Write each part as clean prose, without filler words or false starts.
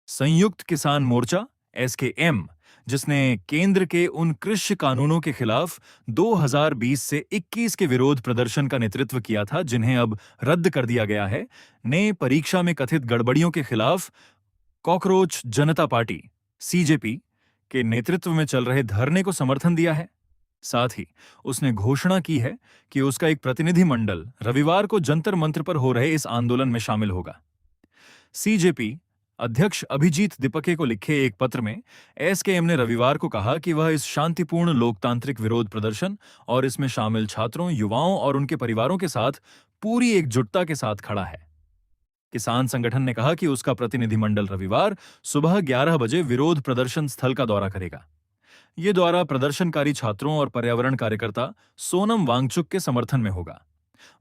संयुक्त किसान मोर्चा एसकेएम, जिसने केंद्र के उन कृषि कानूनों के खिलाफ 2020 से 21 के विरोध प्रदर्शन का नेतृत्व किया था, जिन्हें अब रद्द कर दिया गया है, ने परीक्षा में कथित गड़बड़ियों के खिलाफ कॉकरोच जनता पार्टी सीजेपी के नेतृत्व में चल रहे धरने को समर्थन दिया है। साथ ही उसने घोषणा की है कि उसका एक प्रतिनिधिमंडल रविवार को जंतर मंत्र पर हो रहे इस आंदोलन में शामिल होगा। सीजेपी अध्यक्ष अभिजीत दीपके को लिखे एक पत्र में एसकेएम ने रविवार को कहा कि वह इस शांतिपूर्ण लोकतांत्रिक विरोध प्रदर्शन और इसमें शामिल छात्रों, युवाओं और उनके परिवारों के साथ पूरी एकजुटता के साथ खड़ा है। किसान संगठन ने कहा कि उसका प्रतिनिधिमंडल रविवार सुबह 11 बजे विरोध प्रदर्शन स्थल का दौरा करेगा। ये दौरा प्रदर्शनकारी छात्रों और पर्यावरण कार्यकर्ता सोनम वांगचुक के समर्थन में होगा।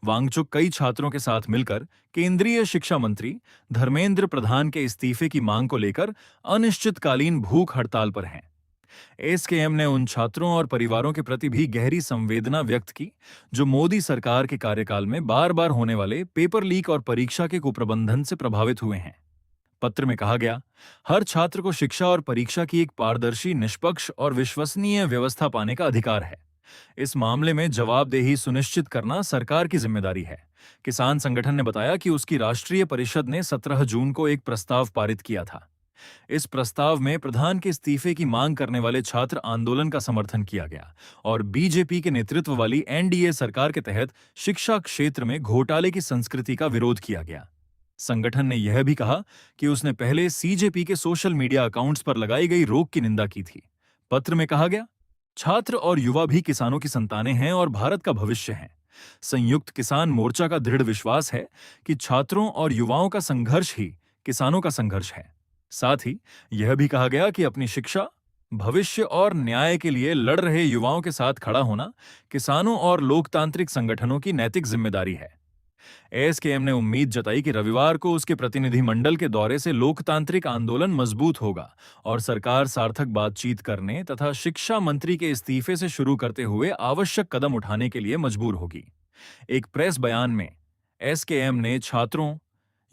वांगचुक कई छात्रों के साथ मिलकर केंद्रीय शिक्षा मंत्री धर्मेंद्र प्रधान के इस्तीफे की मांग को लेकर अनिश्चितकालीन भूख हड़ताल पर हैं। एसकेएम ने उन छात्रों और परिवारों के प्रति भी गहरी संवेदना व्यक्त की जो मोदी सरकार के कार्यकाल में बार बार होने वाले पेपर लीक और परीक्षा के कुप्रबंधन से प्रभावित हुए हैं। पत्र में कहा गया, हर छात्र को शिक्षा और परीक्षा की एक पारदर्शी, निष्पक्ष और विश्वसनीय व्यवस्था पाने का अधिकार है। इस मामले में जवाबदेही सुनिश्चित करना सरकार की जिम्मेदारी है। किसान संगठन ने बताया कि उसकी राष्ट्रीय परिषद ने 17 जून को एक प्रस्ताव पारित किया था। इस प्रस्ताव में प्रधान के इस्तीफे की मांग करने वाले छात्र आंदोलन का समर्थन किया गया और बीजेपी के नेतृत्व वाली एनडीए सरकार के तहत शिक्षा क्षेत्र में घोटाले की संस्कृति का विरोध किया गया। संगठन ने यह भी कहा कि उसने पहले सीजेपी के सोशल मीडिया अकाउंट्स पर लगाई गई रोक की निंदा की थी। पत्र में कहा गया, छात्र और युवा भी किसानों की संतानें हैं और भारत का भविष्य हैं। संयुक्त किसान मोर्चा का दृढ़ विश्वास है कि छात्रों और युवाओं का संघर्ष ही किसानों का संघर्ष है। साथ ही यह भी कहा गया कि अपनी शिक्षा, भविष्य और न्याय के लिए लड़ रहे युवाओं के साथ खड़ा होना किसानों और लोकतांत्रिक संगठनों की नैतिक जिम्मेदारी है। एसकेएम ने उम्मीद जताई कि रविवार को उसके प्रतिनिधिमंडल के दौरे से लोकतांत्रिक आंदोलन मजबूत होगा और सरकार सार्थक बातचीत करने तथा शिक्षा मंत्री के इस्तीफे से शुरू करते हुए आवश्यक कदम उठाने के लिए मजबूर होगी। एक प्रेस बयान में एसकेएम ने छात्रों,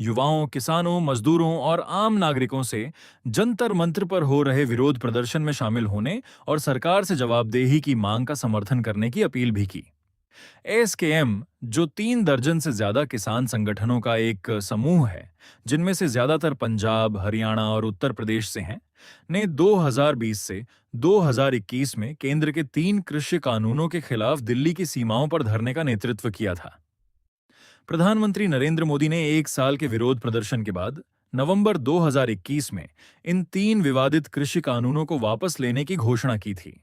युवाओं, किसानों, मजदूरों और आम नागरिकों से जंतर मंत्र पर हो रहे विरोध प्रदर्शन में शामिल होने और सरकार से जवाबदेही की मांग का समर्थन करने की अपील भी की। एसकेएम, जो 3 दर्जन से ज्यादा किसान संगठनों का एक समूह है, जिनमें से ज्यादातर पंजाब, हरियाणा और उत्तर प्रदेश से हैं, ने 2020 से 2021 में केंद्र के 3 कृषि कानूनों के खिलाफ दिल्ली की सीमाओं पर धरने का नेतृत्व किया था। प्रधानमंत्री नरेंद्र मोदी ने 1 साल के विरोध प्रदर्शन के बाद नवंबर 2021 में इन 3 विवादित कृषि कानूनों को वापस लेने की घोषणा की थी।